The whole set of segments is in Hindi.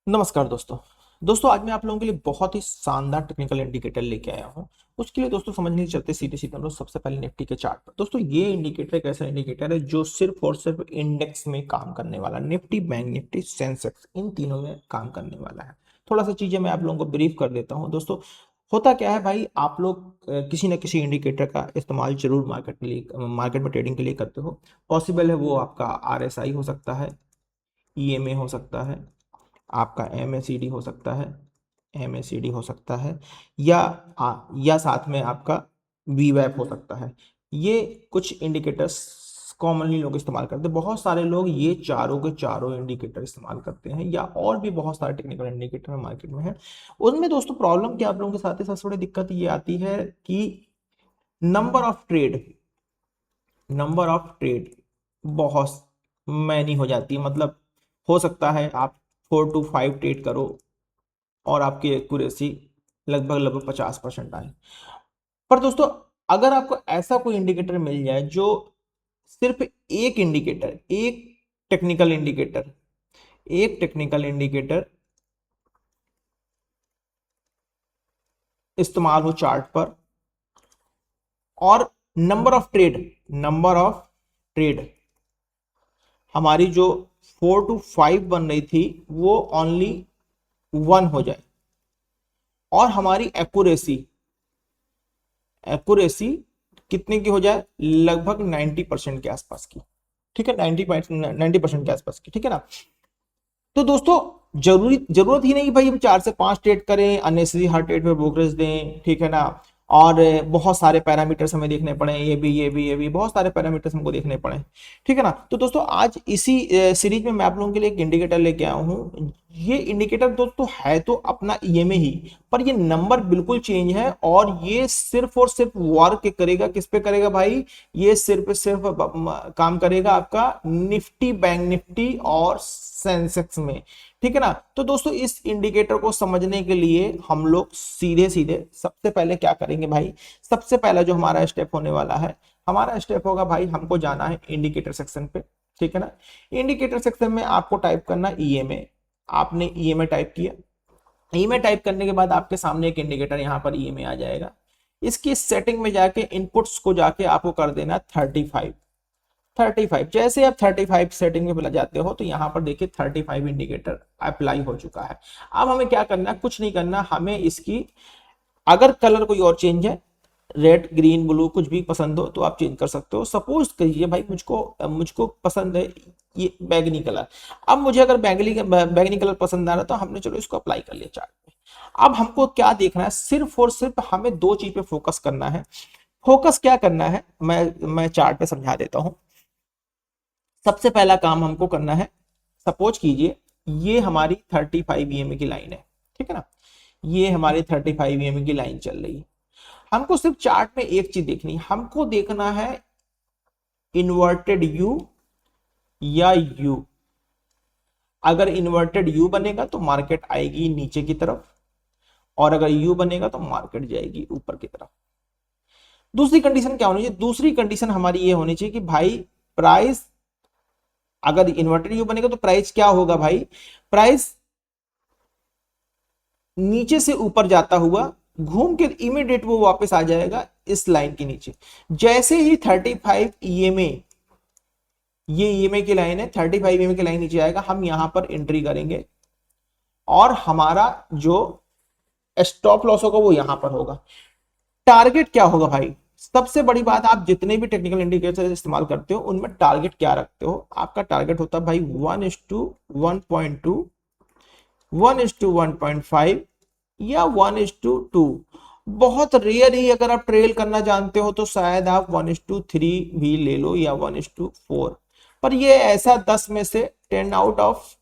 नमस्कार दोस्तों आज मैं आप लोगों के लिए बहुत ही शानदार टेक्निकल इंडिकेटर लेके आया हूं। उसके लिए दोस्तों समझने चलते सीधे सीधे हम लोग सबसे पहले निफ्टी के चार्ट पर। दोस्तों ये इंडिकेटर एक ऐसा इंडिकेटर है जो सिर्फ और सिर्फ इंडेक्स में काम करने वाला, निफ्टी, बैंक निफ्टी, सेंसेक्स, इन तीनों में काम करने वाला है। थोड़ा सा चीजें मैं आप लोगों को ब्रीफ कर देता हूँ। दोस्तों होता क्या है भाई, आप लोग किसी न किसी इंडिकेटर का इस्तेमाल जरूर मार्केट में ट्रेडिंग के लिए करते हो। पॉसिबल है वो आपका RSI हो सकता है, EMA हो सकता है, आपका MACD हो सकता है, MACD हो सकता है, या साथ में आपका VWAP हो सकता है। ये कुछ इंडिकेटर्स कॉमनली लोग इस्तेमाल करते हैं। बहुत सारे लोग ये चारों के चारों इंडिकेटर इस्तेमाल करते हैं, या और भी बहुत सारे टेक्निकल इंडिकेटर मार्केट में है। उनमें दोस्तों प्रॉब्लम क्या आप लोगों के साथ ही सबसे बड़ी दिक्कत ये आती है कि number of trade number of trade बहुत मैनी हो जाती है। मतलब हो सकता है आप 4 to 5 ट्रेड करो और आपकी एक्यूरेसी लगभग लगभग 50% आए। पर दोस्तों अगर आपको ऐसा कोई इंडिकेटर मिल जाए जो सिर्फ एक टेक्निकल इंडिकेटर एक टेक्निकल इंडिकेटर इस्तेमाल हो चार्ट पर, और नंबर ऑफ ट्रेड हमारी जो 4 to 5 बन रही थी वो ओनली 1 हो जाए, और हमारी एक्यूरेसी एक्यूरेसी कितने की हो जाए, लगभग 90% के आसपास की। ठीक है, 90% के आसपास की। ठीक है ना। तो दोस्तों जरूरत ही नहीं कि भाई हम 4 से 5 ट्रेड करें, अननेसेसरी हर ट्रेड पे ब्रोकरेज दें। ठीक है ना। और बहुत सारे पैरामीटर्स हमें देखने पड़े, ये भी बहुत सारे पैरामीटर्स हमको देखने पड़े। ठीक है ना। तो दोस्तों आज इसी सीरीज में मैं आप लोगों के लिए एक इंडिकेटर लेके आया हूँ। ये इंडिकेटर दोस्तों है तो अपना EMA ही, पर ये नंबर बिल्कुल चेंज है, और ये सिर्फ और सिर्फ वर्क करेगा, किस पे करेगा भाई, ये सिर्फ काम करेगा आपका निफ्टी, बैंक निफ्टी और सेंसेक्स में। ठीक है ना। तो दोस्तों इस इंडिकेटर को समझने के लिए हम लोग सीधे सीधे सबसे पहले क्या करेंगे भाई, सबसे पहला जो हमारा स्टेप होने वाला है, हमारा स्टेप होगा भाई, हमको जाना है इंडिकेटर सेक्शन पे। ठीक है ना। इंडिकेटर सेक्शन में आपको टाइप करना EMA। आपने EMA टाइप किया, EMA टाइप करने के बाद आपके सामने एक इंडिकेटर यहाँ पर EMA आ जाएगा। इसकी सेटिंग में जाके इनपुट्स को जाके आपको कर देना 35। जैसे आप 35 सेटिंग में चला जाते हो तो यहाँ पर देखिए 35 इंडिकेटर अप्लाई हो चुका है। अब हमें क्या करना है, कुछ नहीं करना, हमें इसकी अगर कलर कोई और चेंज है, रेड ग्रीन ब्लू कुछ भी पसंद हो तो आप चेंज कर सकते हो। सपोज करिए भाई मुझको मुझको पसंद है ये बैगनी कलर। अब मुझे अगर बैगनी कलर पसंद आ रहा तो हमने चलो इसको अप्लाई कर लिया चार्ट पे। अब हमको क्या देखना है, सिर्फ और सिर्फ हमें दो चीज पे फोकस करना है। फोकस क्या करना है, मैं चार्ट पे समझा देता हूं। सबसे पहला काम हमको करना है, सपोज कीजिए ये हमारी 35 EMA की लाइन है। ठीक है ना। ये हमारी 35 EMA की लाइन चल रही है। हमको सिर्फ चार्ट में एक चीज देखनी है, हमको देखना है इन्वर्टेड यू या यू। अगर इन्वर्टेड यू बनेगा तो मार्केट आएगी नीचे की तरफ, और अगर यू बनेगा तो मार्केट जाएगी ऊपर की तरफ। दूसरी कंडीशन क्या होनी चाहिए, दूसरी कंडीशन हमारी ये होनी चाहिए कि भाई प्राइस, अगर इन्वर्टेड यू बनेगा तो प्राइस क्या होगा भाई, प्राइस नीचे से ऊपर जाता हुआ घूम के इमीडिएट वो वापस आ जाएगा इस लाइन के नीचे। जैसे ही 35 EMA, ये EMA की लाइन है, 35 EMA की लाइन नीचे आएगा, हम यहां पर एंट्री करेंगे, और हमारा जो स्टॉप लॉस होगा वो यहां पर होगा। टारगेट क्या होगा भाई, सबसे बड़ी बात, आप जितने भी टेक्निकल इंडिकेटर इस्तेमाल करते हो उनमें टारगेट क्या रखते हो, आपका टारगेट होता है भाई 1:1.2, 1:1.5, या 1:2। बहुत रेयर ही अगर आप ट्रेल करना जानते हो तो शायद आप 1:3 भी ले लो, या 1:4। पर ये ऐसा 10 में से 10 आउट ऑफ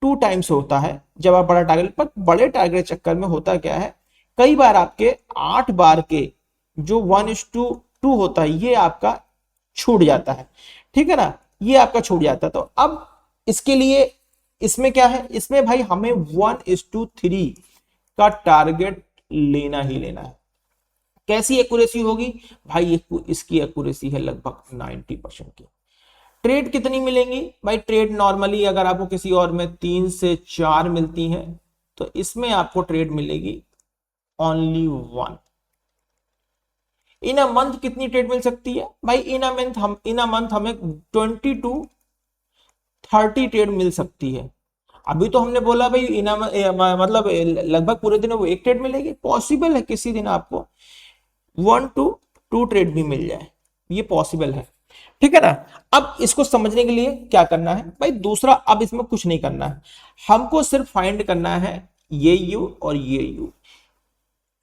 2 टाइम्स होता है जब आप बड़ा टारगेट, पर बड़े टारगेट चक्कर में होता क्या है, कई बार आपके 8 बार के जो 1:2 होता है ये आपका छूट जाता है। ठीक है ना, ये आपका छूट जाता है। तो अब इसके लिए, इसमें क्या है, इसमें भाई हमें 1:3 का टारगेट लेना ही लेना है। कैसी एक्यूरेसी होगी भाई, इसकी एक्यूरेसी है लगभग 90% की। ट्रेड कितनी मिलेंगी भाई? ट्रेड नॉर्मली अगर आपको किसी और में 3 से 4 मिलती हैं तो इसमें आपको ट्रेड मिलेगी ओनली 1। इन अ मंथ कितनी ट्रेड मिल सकती है भाई? इन अ मंथ हमें 20 टू 30 ट्रेड मिल सकती है। अभी तो हमने बोला भाई मतलब लगभग पूरे दिन वो एक ट्रेड मिलेगी। पॉसिबल है किसी दिन आपको 1 टू 2 ट्रेड भी मिल जाए, ये पॉसिबल है, ठीक है ना। अब इसको समझने के लिए क्या करना है भाई? दूसरा अब इसमें कुछ नहीं करना है, हमको सिर्फ फाइंड करना है ये यू और ये यू।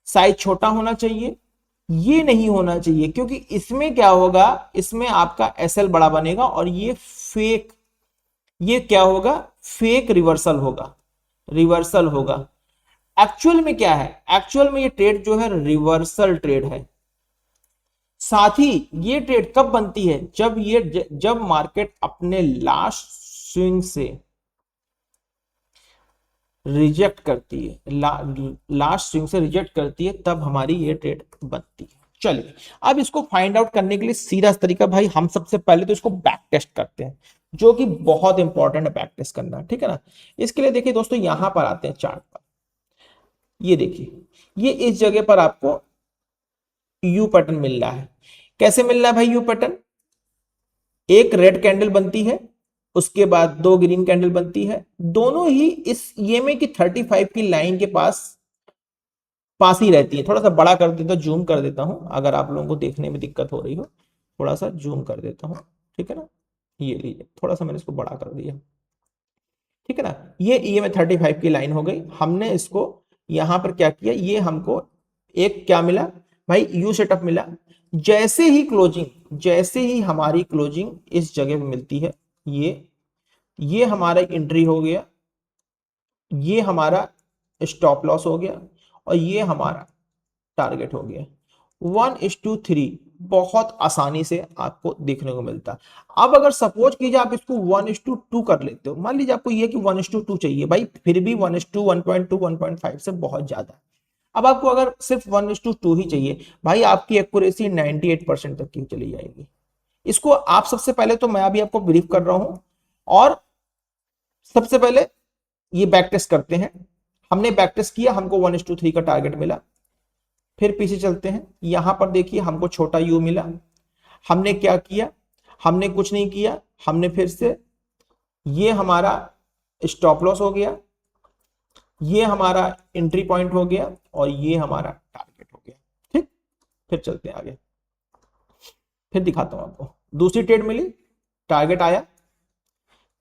साइज छोटा होना चाहिए, ये नहीं होना चाहिए, क्योंकि इसमें क्या होगा, इसमें आपका एसएल बड़ा बनेगा और ये फेक, ये क्या होगा, फेक रिवर्सल होगा, रिवर्सल होगा। एक्चुअल में क्या है? एक्चुअल में ये ट्रेड जो है रिवर्सल ट्रेड है। साथ ही ये ट्रेड कब बनती है? जब मार्केट अपने लास्ट स्विंग से रिजेक्ट करती है, लास्ट स्विंग से रिजेक्ट करती है, तब हमारी ये ट्रेड बनती है। चलिए अब इसको फाइंड आउट करने के लिए सीधा तरीका भाई, हम सबसे पहले तो इसको बैक टेस्ट करते हैं, जो कि बहुत इंपॉर्टेंट है बैक टेस्ट करना, ठीक है ना। इसके लिए देखिए दोस्तों, यहां पर आते हैं चार्ट पर, ये देखिए, ये इस जगह पर आपको यू पैटर्न मिल रहा है। कैसे मिल रहा है भाई यू पैटर्न? एक रेड कैंडल बनती है, उसके बाद 2 ग्रीन कैंडल बनती है, दोनों ही इस ईएमए की 35 की लाइन के पास ही रहती है। थोड़ा सा बड़ा कर देता हूं, जूम कर देता हूं, अगर आप लोगों को देखने में दिक्कत हो रही हो, थोड़ा सा जूम कर देता हूं, ठीक है ना। ये लीजिए, थोड़ा सा मैंने इसको बड़ा कर दिया, ठीक है ना। ये ईएमए 35 की लाइन हो गई। हमने इसको यहां पर क्या किया, ये हमको एक क्या मिला भाई, यू सेटअप मिला। जैसे ही हमारी क्लोजिंग इस जगह पे मिलती है, ये हमारा एंट्री हो गया, ये हमारा स्टॉप लॉस हो गया, और ये हमारा टारगेट हो गया। 1:3 बहुत आसानी से आपको देखने को मिलता है। अब अगर सपोज कीजिए आप इसको 1:2 कर लेते हो, मान लीजिए आपको ये कि 1:2 चाहिए भाई, फिर भी 1:2, 1.2, 1.5 से बहुत ज्यादा है। अब आपको अगर सिर्फ 1:2 ही चाहिए भाई, आपकी एक्यूरेसी 98% तक की चली जाएगी। इसको आप सबसे पहले तो मैं अभी आपको ब्रीफ कर रहा हूं, और सबसे पहले ये बैक टेस्ट करते हैं। हमने बैक टेस्ट किया, हमको 1:3 का टारगेट मिला। फिर पीछे चलते हैं, यहां पर देखिए हमको छोटा यू मिला। हमने क्या किया? हमने कुछ नहीं किया, हमने फिर से, ये हमारा स्टॉप लॉस हो गया, ये हमारा एंट्री पॉइंट हो गया, और ये हमारा टारगेट हो गया, ठीक। फिर चलते हैं आगे, फिर दिखाता हूं आपको। दूसरी ट्रेड मिली, टारगेट आया।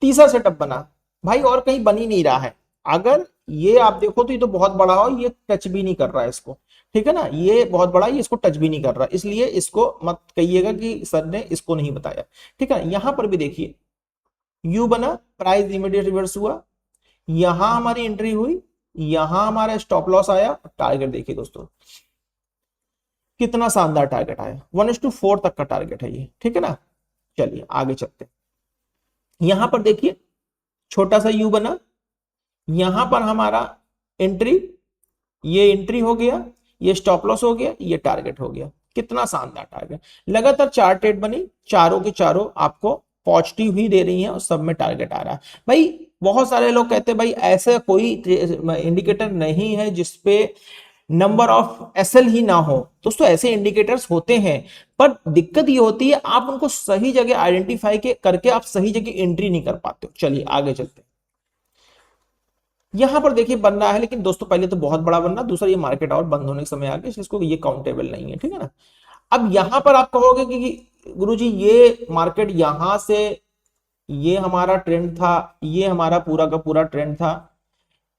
तीसरा सेटअप बना भाई, और कहीं बन ही नहीं रहा है। अगर ये आप देखो तो ये तो बहुत बड़ा हो, ये टच भी नहीं कर रहा है इसको, ठीक है ना। ये बहुत बड़ा, ये इसको टच भी नहीं कर रहा, इसलिए इसको मत कहिएगा कि सर ने इसको नहीं बताया, ठीक है। यहां पर भी देखिए यू बना, प्राइस इमीडिएट रिवर्स हुआ, यहां हमारी एंट्री हुई, यहां हमारा स्टॉप लॉस आया। टारगेट देखिए दोस्तों, कितना शानदार टारगेट आया, 1:4 तक का टारगेट है ये, ठीक है ना। चलिए आगे चलते हैं। यहां पर देखिए छोटा सा यू बना, यहां पर हमारा एंट्री, ये एंट्री हो गया, ये स्टॉप लॉस हो गया, ये टारगेट हो गया। कितना शानदार टारगेट। लगातार 4 ट्रेड बनी, चारों के चारों आपको पॉजिटिव ही दे रही हैं, और सब में टारगेट आ रहा है भाई। बहुत सारे लोग कहते हैं भाई ऐसा कोई इंडिकेटर नहीं है जिसपे नंबर ऑफ एसएल ही ना हो। दोस्तों ऐसे इंडिकेटर्स होते हैं, पर दिक्कत ये होती है आप उनको सही जगह आइडेंटिफाई करके आप सही जगह एंट्री नहीं कर पाते हो। चलिए आगे चलते हैं। यहां पर देखिए बन रहा है, लेकिन दोस्तों पहले तो बहुत बड़ा बन रहा, दूसरा ये मार्केट और बंद होने के समय आ गया, इसको ये काउंटेबल नहीं है, ठीक है ना। अब यहां पर आप कहोगे कि गुरुजी ये मार्केट यहां से, ये हमारा ट्रेंड था, ये हमारा पूरा का पूरा ट्रेंड था,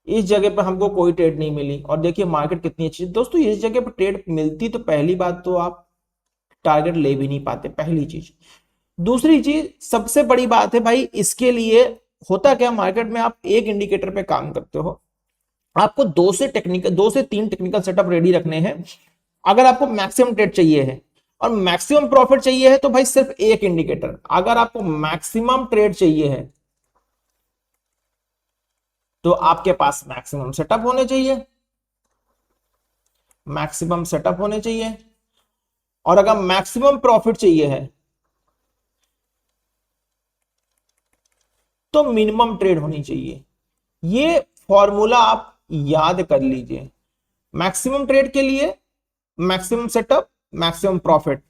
इस जगह पर हमको कोई ट्रेड नहीं मिली, और देखिए मार्केट कितनी अच्छी। दोस्तों इस जगह पर ट्रेड मिलती तो पहली बात तो आप टारगेट ले भी नहीं पाते, पहली चीज। दूसरी चीज सबसे बड़ी बात है भाई, इसके लिए होता क्या, मार्केट में आप एक इंडिकेटर पे काम करते हो, आपको 2 से 3 टेक्निकल सेटअप रेडी रखने हैं। अगर आपको मैक्सिमम ट्रेड चाहिए है और मैक्सिमम प्रॉफिट चाहिए है तो भाई सिर्फ एक इंडिकेटर। अगर आपको मैक्सिमम ट्रेड चाहिए है तो आपके पास मैक्सिमम सेटअप होने चाहिए, मैक्सिमम सेटअप होने चाहिए। और अगर मैक्सिमम प्रॉफिट चाहिए है तो मिनिमम ट्रेड होनी चाहिए। ये फॉर्मूला आप याद कर लीजिए। मैक्सिमम ट्रेड के लिए मैक्सिमम सेटअप, मैक्सिमम प्रॉफिट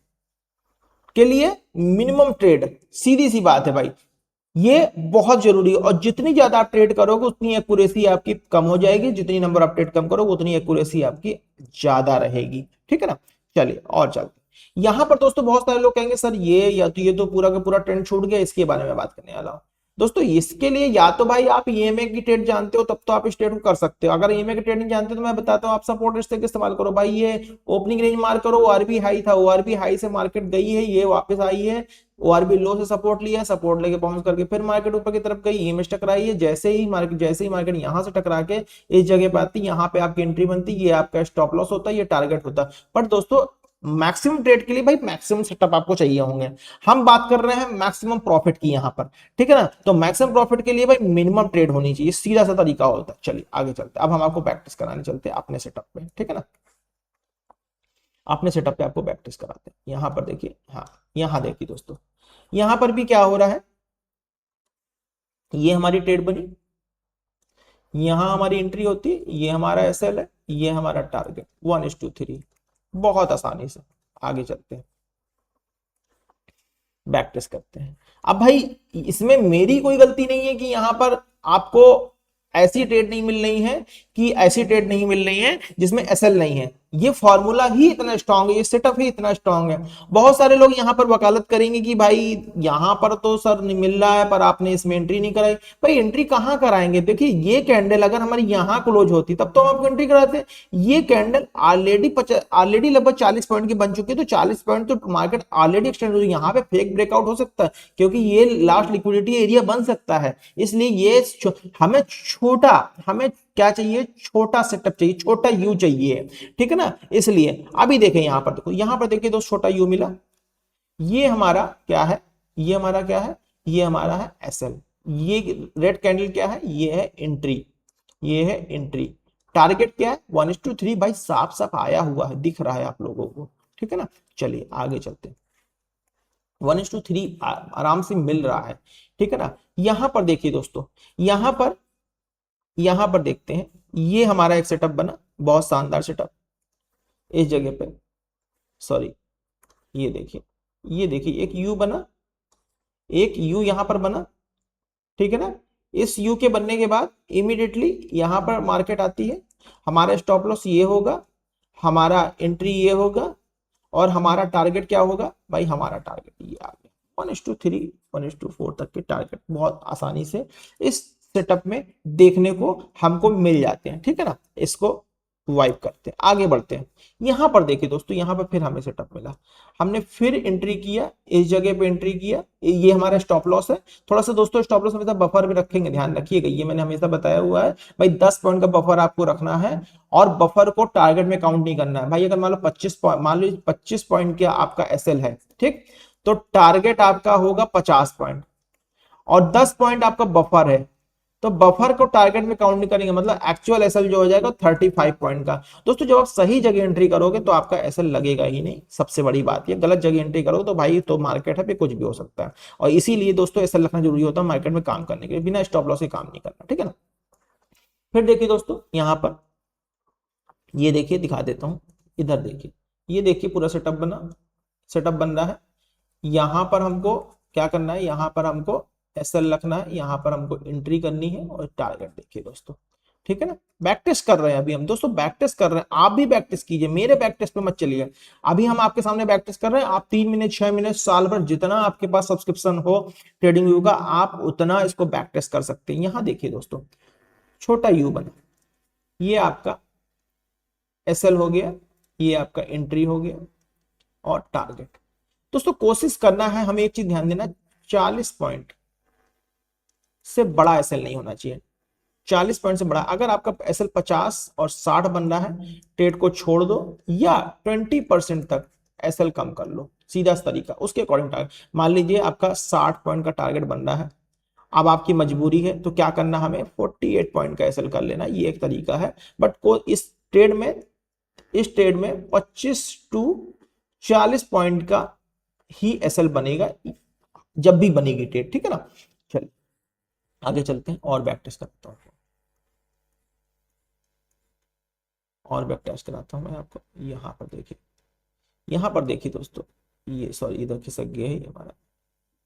के लिए मिनिमम ट्रेड, सीधी सी बात है भाई, ये बहुत जरूरी है। और जितनी ज्यादा आप ट्रेड करोगे उतनी एक्यूरेसी आपकी कम हो जाएगी, जितनी नंबर आप ट्रेड कम करोगे उतनी एक्यूरेसी आपकी ज्यादा रहेगी, ठीक है ना। चलिए और चलते यहां पर दोस्तों, बहुत सारे लोग कहेंगे सर ये या तो ये तो पूरा का पूरा ट्रेंड छूट गया, इसके बारे में बात करने वाला हूं दोस्तों। इसके लिए या तो भाई आप ईएमए की ट्रेड जानते हो तब तो आप इस ट्रेड को कर सकते हो। अगर ईएमए की ट्रेड नहीं जानते तो मैं बताता हूं, आप सपोर्ट स्टेक इस्तेमाल करो भाई। ये ओपनिंग रेंज मार करो, ओआरबी हाई था, ओआरबी हाई से मार्केट गई है, ये वापस आई है, ओआरबी लो से सपोर्ट लिया, सपोर्ट लेके बाउंस करके फिर मार्केट ऊपर की तरफ गई, ईएमएस टकराई है, जैसे ही मार्केट यहां से टकरा के इस जगह पे आती, यहाँ पे आपकी एंट्री बनती, ये आपका स्टॉप लॉस होता है, ये टारगेट होता है। बट दोस्तों मैक्सिमम ट्रेड के लिए भाई मैक्सिमम सेटअप आपको चाहिए होंगे। हम बात कर रहे हैं मैक्सिमम प्रॉफिट की यहां पर, ठीक है ना। तो मैक्सिमम प्रॉफिट के लिए भाई मिनिमम ट्रेड होनी चाहिए, सीधा सा तरीका होता है। चलिए आगे चलते, अब हम आपको प्रैक्टिस कराने चलते हैं अपने सेटअप पे, ठीक है ना। अपने सेटअप पे आपको प्रैक्टिस कराते हैं। यहां पर देखिए, हाँ यहां देखिए दोस्तों, यहां पर भी क्या हो रहा है, ये हमारी ट्रेड बनी, यहां हमारी एंट्री होती है, ये हमारा एसएल है, ये हमारा टारगेट 1:3, बहुत आसानी से। आगे चलते हैं, बैक टेस्ट करते हैं। अब भाई इसमें मेरी कोई गलती नहीं है कि यहां पर आपको ऐसी ट्रेड नहीं मिल रही है, कि ऐसी ट्रेड नहीं मिल रही है जिसमें एसएल नहीं है। ये फॉर्मूला ही इतना स्ट्रांग है, ये सेटअप ही इतना स्ट्रांग है। बहुत सारे लोग यहां पर वकालत करेंगे कि भाई यहां पर तो सर नहीं मिल रहा है, पर आपने इसमें एंट्री नहीं कराई। भाई एंट्री कहां कराएंगे, देखिए ये कैंडल अगर हमारी यहां क्लोज होती तब तो हम आपको एंट्री कराते हैं। ये कैंडल ऑलरेडी लगभग 40 पॉइंट की बन चुकी है, तो 40 पॉइंट तो मार्केट ऑलरेडी एक्सटेंड हो, यहाँ पे फेक ब्रेकआउट हो सकता है, क्योंकि ये लास्ट लिक्विडिटी एरिया बन सकता है। इसलिए ये हमें छोटा, हमें क्या चाहिए, छोटा सेटअप चाहिए, छोटा यू चाहिए, ठीक है ना। इसलिए अभी देखें यहां पर, देखो यहां पर देखिए दोस्त, छोटा यू मिला, ये हमारा क्या है, ये हमारा क्या है, ये हमारा है एसएल। ये रेड कैंडल क्या है, ये है एंट्री, ये है एंट्री। टारगेट क्या है 1:3, भाई साफ साफ आया हुआ है, दिख रहा है आप लोगों को, ठीक है ना। चलिए आगे चलते हैं, 1:3 आराम से मिल रहा है, ठीक है ना। यहां पर देखिए दोस्तों, यहां पर देखते हैं, ये हमारा एक सेटअप बना, बहुत शानदार सेटअप इस जगह पे, सॉरी ये देखिए एक यू बना, एक यू यहां पर बना, ठीक है ना। इस यू के बनने के बाद इमीडिएटली यहां पर मार्केट आती है, हमारा स्टॉप लॉस ये होगा, हमारा एंट्री ये होगा, और हमारा टारगेट क्या होगा भाई, हमारा टारगेट ये आ गया 1:3 1:4 तक के टारगेट बहुत आसानी से इस सेटअप में देखने को हमको मिल जाते हैं, ठीक है ना। इसको वाइप करते हैं, आगे बढ़ते हैं। यहां पर देखिए दोस्तों, यहां पर फिर हमें सेटअप मिला, हमने फिर एंट्री किया, इस जगह पे एंट्री किया, ये हमारा स्टॉप लॉस है। थोड़ा सा दोस्तों स्टॉप लॉस हमेशा बफर में रखेंगे, ध्यान रखिएगा, ये मैंने हमेशा बताया हुआ है भाई, 10 पॉइंट का बफर आपको रखना है, और बफर को टारगेट में काउंट नहीं करना है भाई। अगर मान लो 25 पॉइंट का आपका एसएल है, ठीक, तो टारगेट आपका होगा 50 पॉइंट, और 10 पॉइंट आपका बफर है, तो बफर को टारगेट में काउंट नहीं करेंगे, मतलब एक्चुअल एसएल जो हो जाएगा 35 पॉइंट का। दोस्तों जब आप सही जगह एंट्री करोगे तो आपका एसएल लगेगा ही नहीं, सबसे बड़ी बात ये, गलत जगह एंट्री करोगे तो भाई तो मार्केट है पे कुछ भी हो सकता है। और इसीलिए दोस्तों एसएल रखना जरूरी होता है मार्केट में काम करने के लिए, बिना स्टॉप लॉस के काम नहीं करना, ठीक है ना। फिर देखिए दोस्तों यहां पर, ये देखिए दिखा देता हूं, इधर देखिए, ये देखिए पूरा सेटअप बन रहा है। यहां पर हमको क्या करना है, यहां पर हमको एसएल रखना है, यहां पर हमको एंट्री करनी है, और टारगेट देखिए दोस्तों, ठीक है ना। बैक टेस्ट कर रहे हैं अभी हम दोस्तों, बैक टेस्ट कर रहे हैं, आप भी बैक टेस्ट कीजिए, मेरे बैक टेस्ट पे मत चलिए। अभी हम आपके सामने बैक टेस्ट कर रहे हैं, आप 3 मिनट 6 मिनट साल भर जितना आपके पास सब्सक्रिप्शन हो ट्रेडिंग व्यू का, आप उतना इसको बैक टेस्ट कर सकते हैं। यहां देखिए दोस्तों, छोटा यू बना, ये आपका एसएल हो गया, ये आपका एंट्री हो गया, और टारगेट। दोस्तों कोशिश करना है हमें, एक चीज ध्यान देना, 40 पॉइंट से बड़ा एसएल नहीं होना चाहिए, 40 पॉइंट से बड़ा। अगर आपका एसएल 50 और 60 बन रहा है, ट्रेड को छोड़ दो, या 20% तक एसएल कम कर लो, सीधा तरीका उसके अकॉर्डिंग टारगेट। मान लीजिए आपका 60 पॉइंट का टारगेट बन रहा है, अब आपकी मजबूरी है तो क्या करना, हमें 48 पॉइंट का एसएल कर लेना, ये एक तरीका है। बट को इस ट्रेड में 25 टू 40 पॉइंट का ही एसएल बनेगा, जब भी बनेगी ट्रेड, ठीक है ना। चलिए आगे चलते हैं और बैक टेस्ट करता हूँ, और बैक टेस्ट कराता हूँ मैं आपको। यहाँ पर देखिए, यहाँ पर देखिए दोस्तों, ये सॉरी इधर खिसक गया है ये हमारा,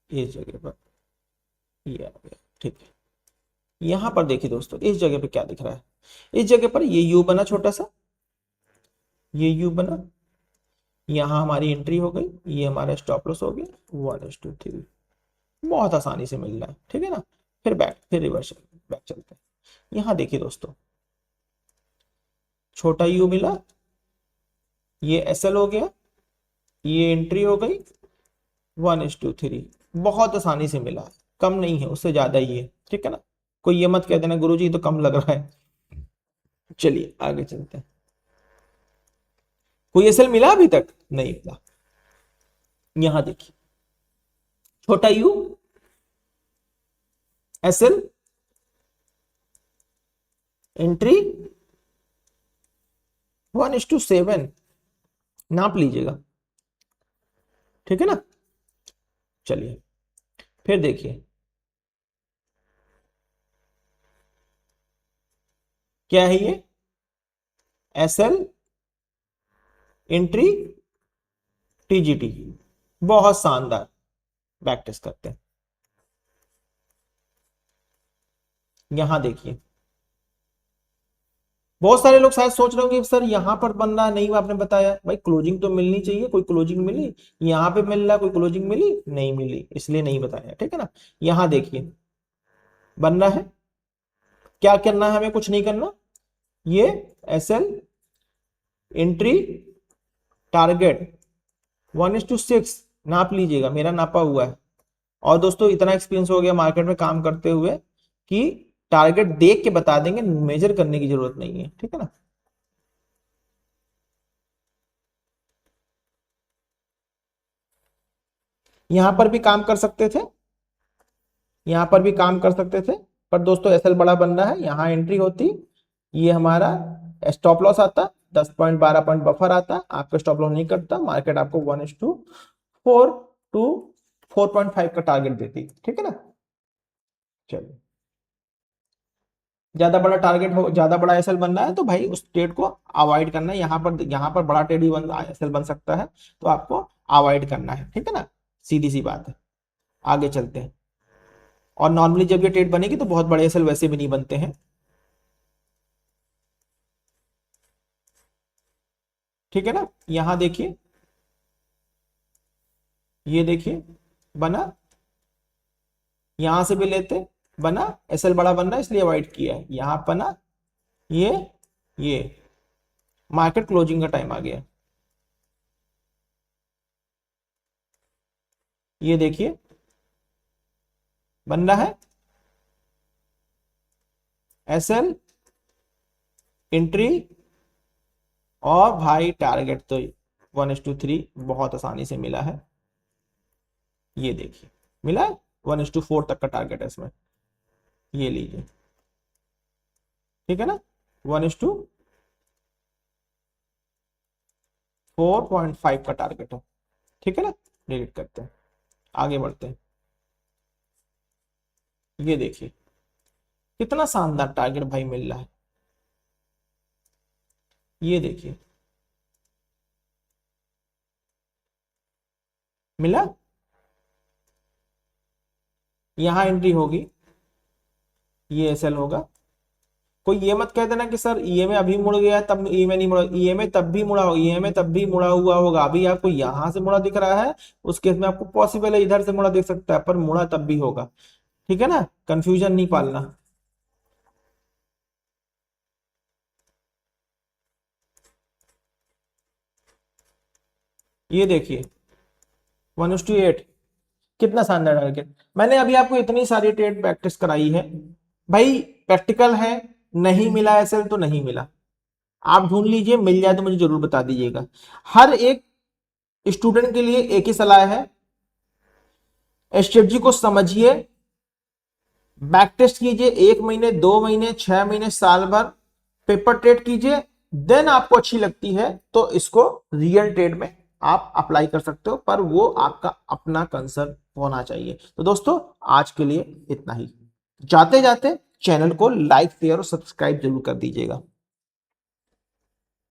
इस जगह पर ये आ गया, ठीक है। यहाँ पर देखिए दोस्तों, इस जगह पे क्या दिख रहा है, इस जगह पर ये यू बना छोटा सा, ये यू बना, यहाँ हमारी एंट्री हो गई, ये हमारा स्टॉप लॉस हो गया 1:3, बहुत आसानी से मिल रहा है, ठीक है ना। फिर बैक, फिर रिवर्सल, बैक चलते हैं। यहाँ देखिए दोस्तों, छोटा यू मिला, ये एसएल हो गया, ये एंट्री हो गई 1:3, बहुत आसानी से मिला है, कम नहीं है, उससे ज्यादा ही है, ठीक है ना। कोई ये मत कह देना गुरुजी तो कम लग रहा है। चलिए आगे चलते हैं। कोई एसएल मिला अभी तक नहीं मिला। यहां देखिए, छोटा यू, एसएल, एंट्री 1:7, नाप लीजिएगा, ठीक है ना। चलिए फिर देखिए क्या है ये, एसएल, एंट्री, टीजीटी, बहुत शानदार। बैक टेस्ट करते हैं। यहां देखिए, बहुत सारे लोग शायद सोच रहे होंगे सर यहां पर बन रहा नहीं, आपने बताया भाई क्लोजिंग तो मिलनी चाहिए, कोई क्लोजिंग मिली, यहां पे मिल रहा, कोई क्लोजिंग मिली नहीं मिली, इसलिए नहीं बताया, ठीक है ना। यहां देखिए बन रहा है, क्या करना है हमें, कुछ नहीं करना, ये एसएल, एंट्री, टारगेट 1:6, नाप लीजिएगा, मेरा नापा हुआ है। और दोस्तों इतना एक्सपीरियंस हो गया मार्केट में काम करते हुए कि टारगेट देख के बता देंगे, मेजर करने की जरूरत नहीं है, ठीक है ना। यहां पर भी काम कर सकते थे, यहां पर भी काम कर सकते थे, पर दोस्तों एसएल बड़ा बन रहा है, यहां एंट्री होती, ये हमारा स्टॉप लॉस आता, 10 पॉइंट 12 पॉइंट बफर आता, आपका स्टॉप लॉस नहीं करता, मार्केट आपको 1:4 टू 4.5 का टारगेट देती, ठीक है ना। चलिए, ज्यादा बड़ा टारगेट हो, ज्यादा बड़ा एसएल बन रहा है तो भाई उस ट्रेड को अवॉइड करना है, यहाँ पर बड़ा ट्रेड भी बन एसएल बन सकता है, तो आपको अवॉइड करना है, ठीक है ना, सीधी सी बात है। आगे चलते हैं। और नॉर्मली जब ये ट्रेड बनेगी तो बहुत बड़े एसएल वैसे भी नहीं बनते हैं, ठीक है ना। यहां देखिए, ये देखिए बना, यहां से भी लेते, बना, एसएल बड़ा बन रहा है इसलिए अवॉइड किया है, यहां बना, ये ये मार्केट क्लोजिंग का टाइम आ गया, ये देखिए बन रहा है, एसएल, एंट्री, और भाई टारगेट तो 1:3 बहुत आसानी से मिला है, ये देखिए मिला है, 1:4 तक का टारगेट है इसमें, ये लीजिए, ठीक है ना, 1:4.5 का टारगेट है, ठीक है ना। डिलीट करते हैं, आगे बढ़ते हैं। ये देखिए कितना शानदार टारगेट भाई मिल रहा है, ये देखिए मिला, यहां एंट्री होगी, ये एसएल होगा। कोई ये मत कह देना कि सर ईएमए अभी मुड़ गया है तब ईएमए नहीं मुड़ा, ईएमए तब भी मुड़ा हो, ईएमए तब भी मुड़ा हुआ होगा, अभी आपको यहां से मुड़ा दिख रहा है, उस केस में आपको पॉसिबल है इधर से मुड़ा दिख सकता है, पर मुड़ा तब भी होगा, ठीक है ना, कंफ्यूजन नहीं पालना। ये देखिए 1:8, कितना शानदार टारगेट। मैंने अभी आपको इतनी सारी ट्रेड प्रैक्टिस कराई है भाई, प्रैक्टिकल है, नहीं मिला एसएल तो नहीं मिला, आप ढूंढ लीजिए, मिल जाए तो मुझे जरूर बता दीजिएगा। हर एक स्टूडेंट के लिए एक ही सलाह है, स्ट्रेटजी को समझिए, बैक टेस्ट कीजिए, 1 महीने 2 महीने 6 महीने साल भर पेपर ट्रेड कीजिए, देन आपको अच्छी लगती है तो इसको रियल ट्रेड में आप अप्लाई कर सकते हो, पर वो आपका अपना कंसर्न होना चाहिए। तो दोस्तों आज के लिए इतना ही। जाते जाते चैनल को लाइक शेयर और सब्सक्राइब जरूर कर दीजिएगा।